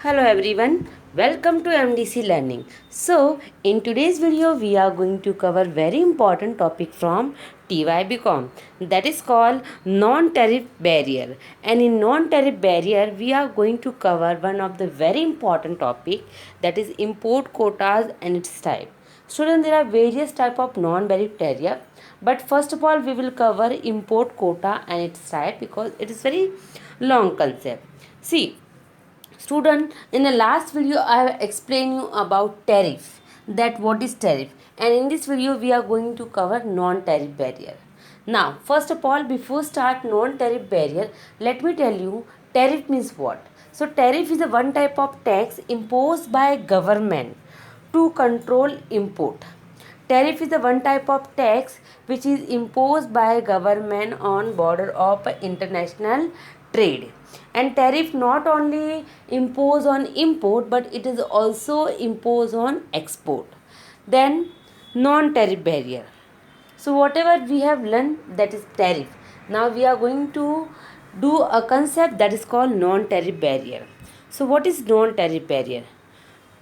Hello everyone, welcome to MDC Learning. So, in today's video, we are going to cover very important topic from TYBCom, that is called non-tariff barrier. And in non-tariff barrier, we are going to cover one of the very important topic, that is import quotas and its type. Students, there are various type of non-tariff barrier, but first of all, we will cover import quota and its type because it is very long concept. See, student, in the last video I have explained you about tariff, that what is tariff, and in this video we are going to cover non-tariff barrier. Now first of all, before start non-tariff barrier, let me tell you tariff means what. So tariff is a one type of tax imposed by government to control import. Tariff is the one type of tax which is imposed by government on border of international trade. And tariff not only impose on import but it is also imposed on export. Then non-tariff barrier. So whatever we have learned, that is tariff. Now we are going to do a concept that is called non-tariff barrier. So what is non-tariff barrier?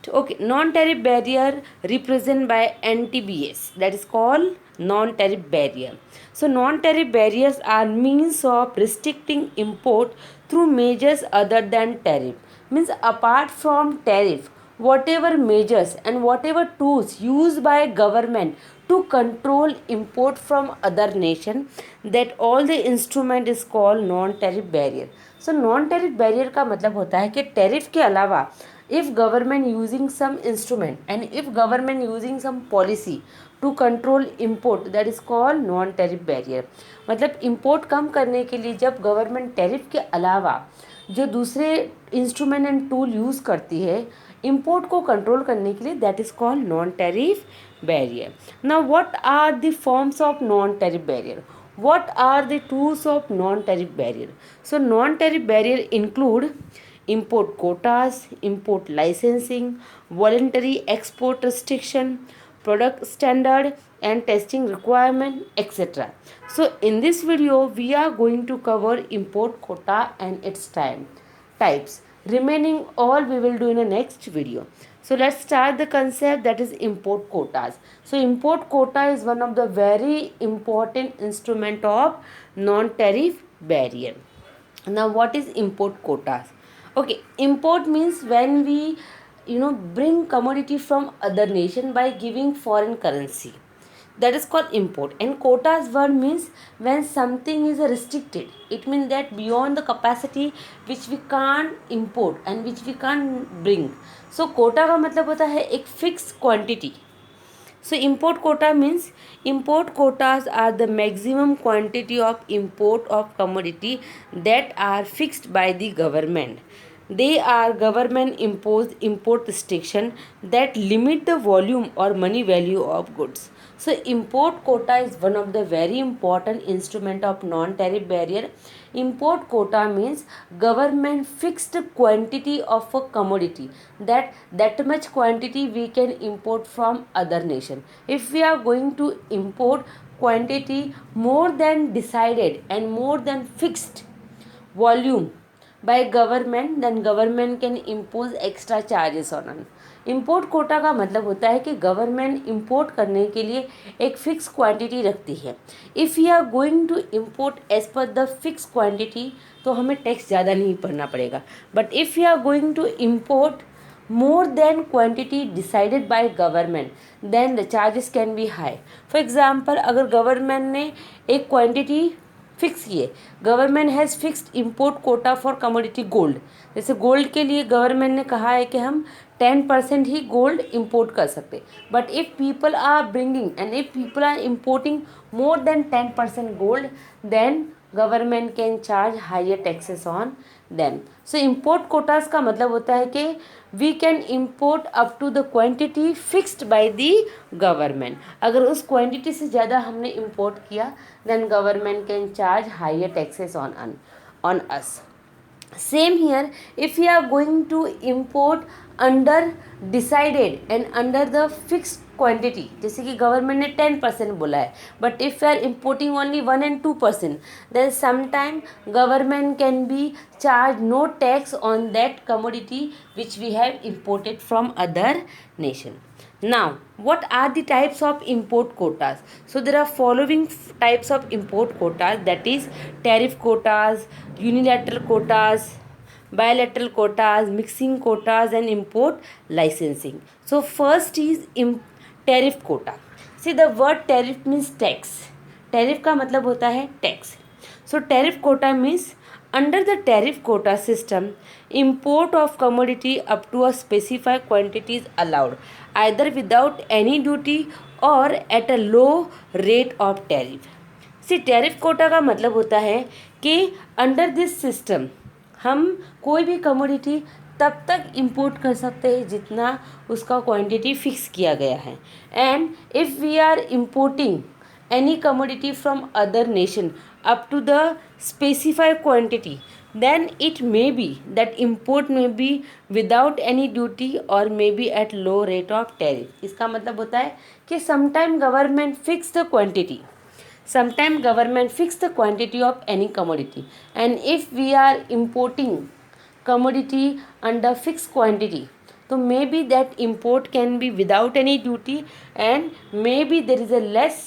Okay, non-tariff barrier represented by NTBS, that is called non-tariff barrier. So non-tariff barriers are means of restricting import through measures other than tariff. Means apart from tariff, whatever measures and whatever tools used by government to control import from other nation, that all the instrument is called non-tariff barrier. So non-tariff barrier का मतलब होता है कि tariff के अलावा if government using some instrument and if government using some policy to control import, that is called non tariff barrier. मतलब import कम करने के लिए जब government tariff के अलावा जो दूसरे इंस्ट्रूमेंट एंड टूल यूज़ करती है import को कंट्रोल करने के लिए, that is called non tariff barrier. Now what are the forms of non tariff barrier? What are the tools of non tariff barrier? So non tariff barrier include import quotas, import licensing, voluntary export restriction, product standard and testing requirement, etc. So in this video we are going to cover import quota and its types. Remaining all we will do in the next video. So let's start the concept, that is import quotas. So import quota is one of the very important instrument of non-tariff barrier. Now what is import quotas? Okay, import means when we bring commodity from other nation by giving foreign currency, that is called import. And quotas word means when something is restricted, it means that beyond the capacity which we can't import and which we can't bring. So quota का मतलब होता है एक fixed quantity. So import quota means import quotas are the maximum quantity of import of commodity that are fixed by the government. They are government imposed import restriction that limit the volume or money value of goods. So import quota is one of the very important instrument of non-tariff barrier. Import quota means government fixed quantity of a commodity, that much quantity we can import from other nation. If we are going to import quantity more than decided and more than fixed volume by government, then government can impose extra charges on us. Import quota का मतलब होता है कि government import करने के लिए एक fix quantity रखती है. If you are going to import as per the fix quantity तो हमें टैक्स ज़्यादा नहीं भरना पड़ेगा. But if you are going to import more than quantity decided by government then the charges can be high. For example, अगर government ने एक quantity fix किए, government has fixed import Kota for commodity gold. जैसे gold के लिए government ने कहा है कि हम 10% ही गोल्ड इंपोर्ट कर सकते. But if people are bringing and if people are importing more than 10% gold, then government can charge higher taxes on them. So import quotas का मतलब होता है कि we can import up to the quantity fixed by the government. अगर उस quantity से ज़्यादा हमने इम्पोर्ट किया, then government can charge higher taxes on us. Same here, if we are going to import under decided and under the fixed quantity, जैसे कि government ने 10% बोला है, but if we are importing only 1 and 2%, then sometime government can be charge no tax on that commodity which we have imported from other nation. Now, what are the types of import quotas? So there are following types of import quotas, that is tariff quotas, unilateral quotas, bilateral quotas, mixing quotas, and import licensing. So first is tariff quota. See, the word tariff means tax. Tariff का मतलब होता है tax. So tariff quota means under the tariff quota system, import of commodity up to a specified quantity is allowed, either without any duty or at a low rate of tariff. See tariff quota का मतलब होता है कि under this system हम कोई भी commodity तब तक इंपोर्ट कर सकते हैं जितना उसका क्वांटिटी फिक्स किया गया है. And if we are importing any commodity from other nation up to the specified quantity, then it may be that import may be without any duty or may be at low rate of tariff. इसका मतलब होता है कि sometime government fix the quantity, sometime government fix the quantity of any commodity, and if we are importing commodity under fixed quantity, so maybe that import can be without any duty and maybe there is a less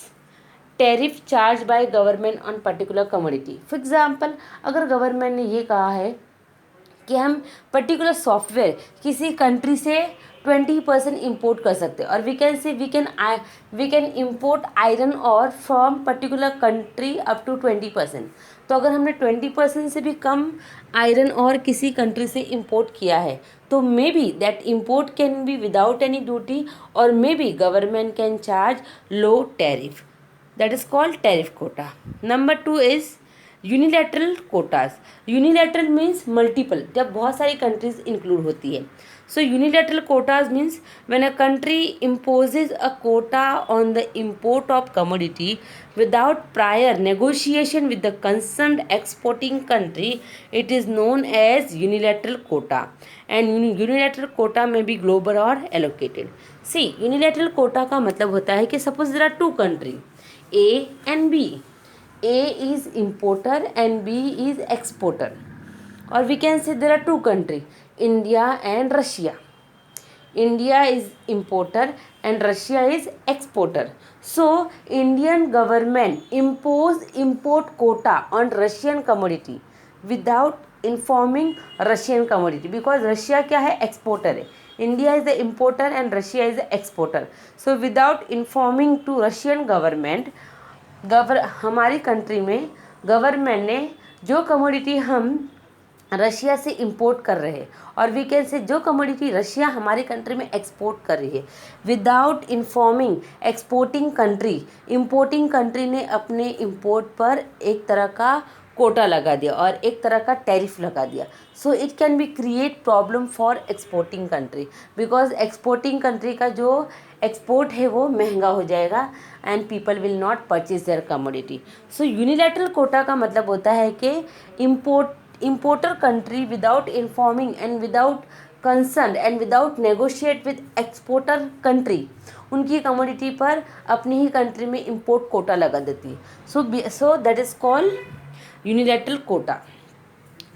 tariff charge by government on particular commodity. For example, अगर government ने ये कहा है कि हम particular software किसी country से 20% import कर सकते हैं, और वी कैन इम्पोर्ट आयरन और from particular country up to 20%. तो अगर हमने 20% से भी कम आयरन और किसी कंट्री से इम्पोर्ट किया है, तो may be that import can be without any duty, और may be government can charge low tariff. That is called tariff quota. Number 2 is unilateral quotas. Unilateral means multiple, जब बहुत सारी countries include होती है. So unilateral quotas means when a country imposes a quota on the import of commodity without prior negotiation with the concerned exporting country, it is known as unilateral quota. And unilateral quota may be global or allocated. See, unilateral quota का मतलब होता है कि suppose there are two countries, A and B. A is importer and B is exporter. Or we can say there are two countries, India and Russia. India is importer and Russia is exporter. So Indian government impose import quota on Russian commodity without informing Russian commodity, because Russia क्या है, exporter है. India is the importer and Russia is the exporter. So without informing to Russian government, हमारी country में government ने जो commodity हम Russia से import कर रहे हैं, और वी कैन से जो कमोडिटी रशिया हमारी कंट्री में एक्सपोर्ट कर रही है, without informing exporting country, importing country ने अपने इंपोर्ट पर एक तरह का कोटा लगा दिया और एक तरह का टैरिफ लगा दिया. So it can be create problem for exporting country, because exporting country का जो एक्सपोर्ट है वो महंगा हो जाएगा and people will not purchase their commodity. So unilateral quota का मतलब होता है कि importer country without informing and without concerned and without negotiate with exporter country, उनकी कमोडिटी पर अपनी ही कंट्री में इंपोर्ट कोटा लगा देती है. So that is called unilateral quota.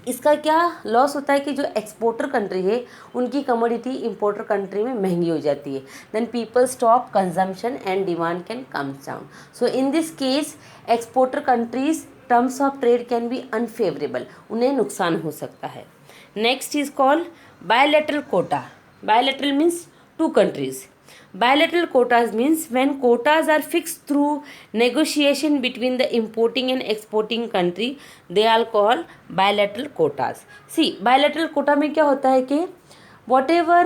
इसका क्या लॉस होता है कि जो एक्सपोर्टर कंट्री है उनकी कमोडिटी इंपोर्टर कंट्री में महंगी हो जाती है. Then people stop consumption and demand can comes down. So in this case exporter countries terms of trade can be unfavourable, उन्हें नुकसान हो सकता है. Next is called bilateral quota. Bilateral means two countries. Bilateral quotas means when quotas are fixed through negotiation between the importing and exporting country, they are called bilateral quotas. See, bilateral quota में क्या होता है कि whatever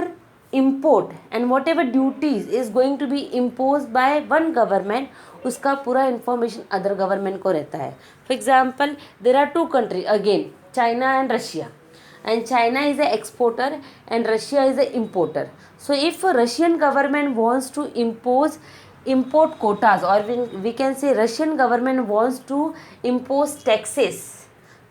import and whatever duties is going to be imposed by one government, उसका पूरा information other government को रहता है. For example, there are two countries again, China and Russia. And China is the exporter and Russia is the importer. So if a Russian government wants to impose import quotas, or we can say Russian government wants to impose taxes,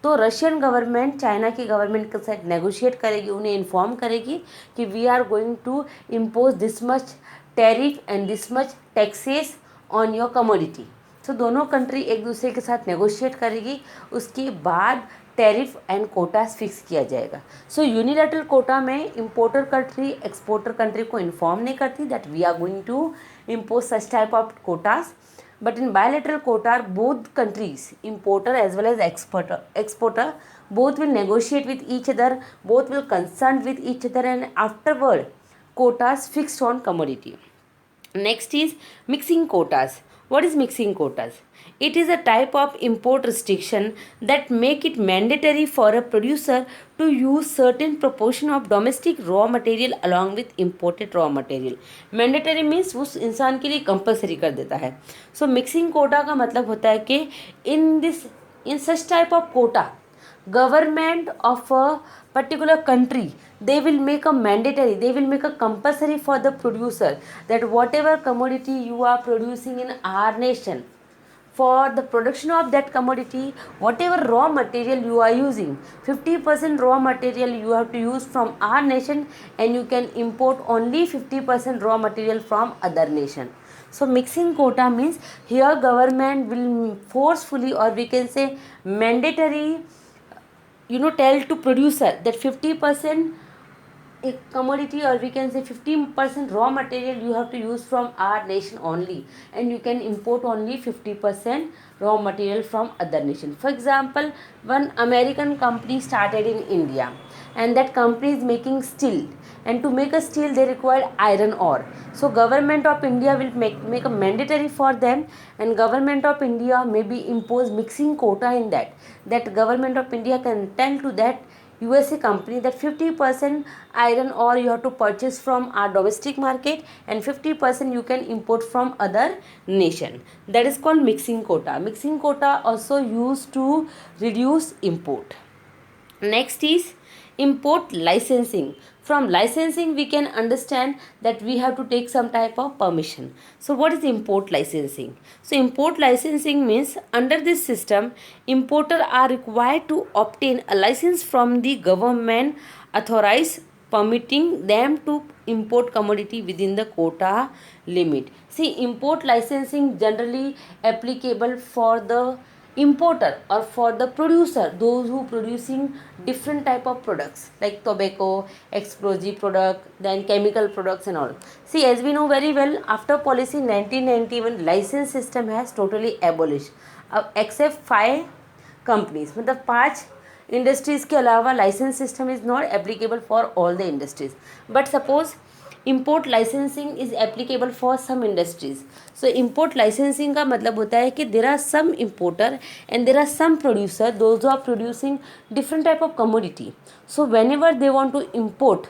तो Russian government China की government के साथ negotiate करेगी, उन्हें inform करेगी कि we are going to impose this much tariff and this much taxes on your commodity. So दोनों country एक दूसरे के साथ नेगोशिएट करेगी, उसके बाद टैरिफ एंड कोटास फिक्स किया जाएगा. सो यूनिलैटरल कोटा में इंपोर्टर कंट्री एक्सपोर्टर कंट्री को इन्फॉर्म नहीं करती that we are going to impose such type of quotas. But in bilateral quota, both countries, importer as well as exporter, both will negotiate with each other, both will consult with each other, and afterward, quotas fixed on commodity. Next is mixing quotas. What is mixing quotas? It is a type of import restriction that make it mandatory for a producer to use certain proportion of domestic raw material along with imported raw material. Mandatory means उस इंसान के लिए compulsory कर देता है. So mixing quota का मतलब होता है कि in such type of quota, government of a particular country, they will make a mandatory, they will make a compulsory for the producer that whatever commodity you are producing in our nation, for the production of that commodity, whatever raw material you are using, 50% raw material you have to use from our nation, and you can import only 50% raw material from other nation. So mixing quota means here government will forcefully, or we can say mandatory, tell to producer that 50% a commodity, or we can say 15% raw material you have to use from our nation only, and you can import only 50% raw material from other nation. For example, one American company started in India, and that company is making steel, and to make a steel they require iron ore. So government of India will make a mandatory for them, and government of India maybe impose mixing quota in that government of India can tell to that USA company that 50% iron ore you have to purchase from our domestic market, and 50% you can import from other nation. That is called mixing quota. Mixing quota also used to reduce import. Next is import licensing. From licensing we can understand that we have to take some type of permission. So what is import licensing? So import licensing means under this system, importers are required to obtain a license from the government authorized, permitting them to import commodity within the quota limit. See, import licensing generally applicable for the importer or for the producer, those who producing different type of products like tobacco, explosive product, then chemical products and all. See, as we know very well, after policy 1991 license system has totally abolished, except 5 companies, मतलब 5 industries के अलावा licence system is not applicable for all the industries. But suppose import licensing is applicable for some industries. So import licensing का मतलब होता है कि there are some importer and there are some producer those are producing different type of commodity. So whenever they want to import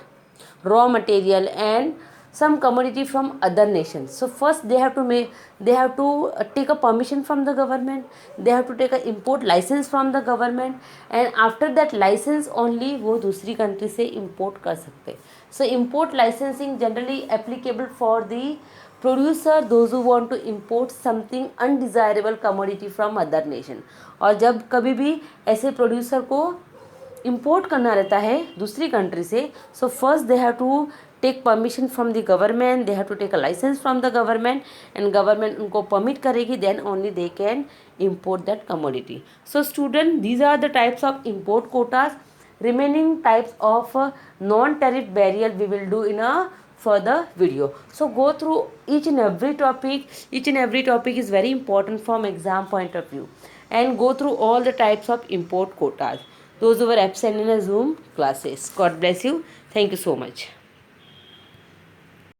raw material and some commodity from other nations, so first they have to take a permission from the government, they have to take a import license from the government, and after that license only वो दूसरी country से import कर सकते. So import licensing generally applicable for the producer, those who want to import something undesirable commodity from other nation. और जब कभी भी ऐसे producer को इम्पोर्ट करना रहता है दूसरी कंट्री से, so first they have to take permission from the government, they have to take a licence from the government, and government उनको परमिट करेगी, then only they can import that commodity. So student, these are the types of import quotas. remaining types of non-tariff barrier we will do in a further video. So go through each and every topic. Each and every topic is very important from exam point of view, and go through all the types of import quotas, those who were absent in a Zoom classes. God bless you. Thank you so much.